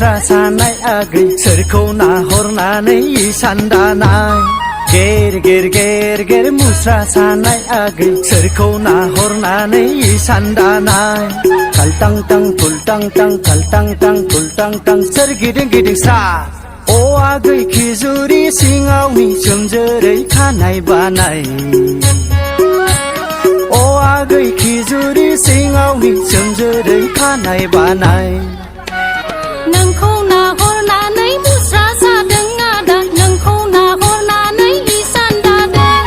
मुस्रा सानाय आगै सोरखौ नाहरनानै इसान दानाय गेर गेर गेर गेर मुस्रा सानाय आगै सोरखौ नाहरनानै इसान दानाय खालटां टां फुलटां टां खालटां टां फुलटां टां सोरगिदिं गिदिं स्रा अ आगै खिजुरि सिङावनि सोमजोरै खानाय बानाय अ आगै खिजुरि सिङावनि सोमजोरै खानाय बानाय नोंखौ नाहरनानै मुस्रा सादों आदा नोंखौ नाहरनानै इसान दादों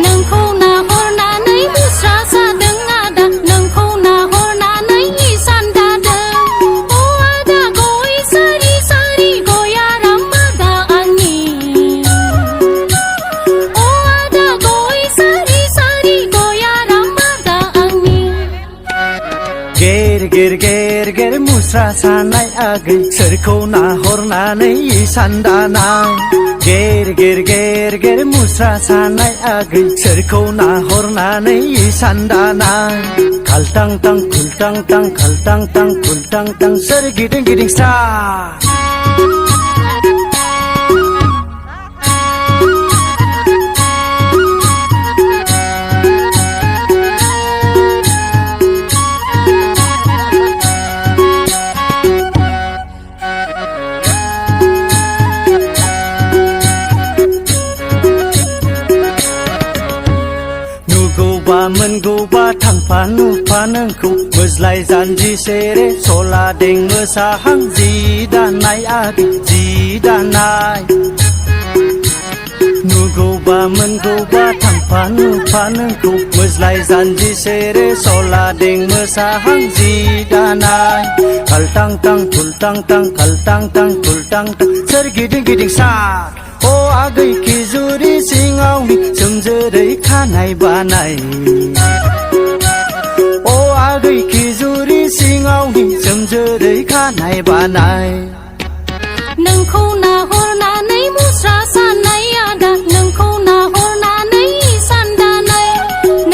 नोंखौ नाहरनानै मुस्रा सादों आदा नोंखौ नाहरनानै इसान दादों अ आदा गय सारि सारि गयाराम आदा आंनि अ आदा गय सारि सारि गयाराम आदा आंनि गेर गेर गेर गेर मुस्रा सानाय आगै सोरखौ नाहरनानै इसान दानाय गेर गेर गेर गेर मुस्रा सानाय आगै सोरखौ नाहरनानै इसान दानाय खालटां टां खुलटां टां खालटां टां खुलटां टां सोरगिदिं गिदिं स्रा नुगौबा मोनगौबा थांफा नुफा नोंखौ मोज्लाय जानजि सेरे सलादें मोसाहां जि दानाय आगै जि दानाय नुगौबा मोनगौबा थांफा नुफा नोंखौ मोज्लाय जानजि सेरे सलादें मोसाहां जि दानाय खालटां टां फुलटां टां खालटां टां फुलटां टां सोरगिदिं गिदिं सा अ आगै खिजुरि सिङावनि सोमजोरै खानाय बानाय अ आगै खिजुरि सिङावनि सोमजोरै खानाय बानाय नोंखौ नाहरनानै मुस्रा सानाय आदा नोंखौ नाहरनानै इसान दानाय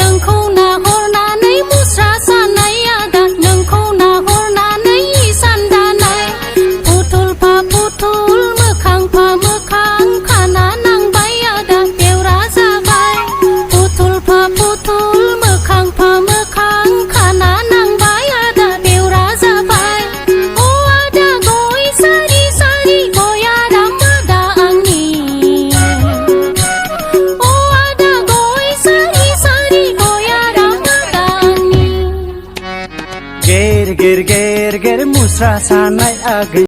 नोंखौ नाहरनानै मुस्रा सानाय आदा नोंखौ नाहरनानै इसान दानाय फुथुलफा फुथुल मोखांफा मोखां खाना नांबाय आदा बेवरा जाबाय फुथुलफा फुथुल मोखांफा मोखां खाना नांबाय आदा बेवरा जाबाय अ आदा गय सारि सारि गयाराम आदा आंनि अ आदा गय सारि सारि गयाराम आदा आंनि गेर गेर गेर गेर मुस्रा सानाय आगै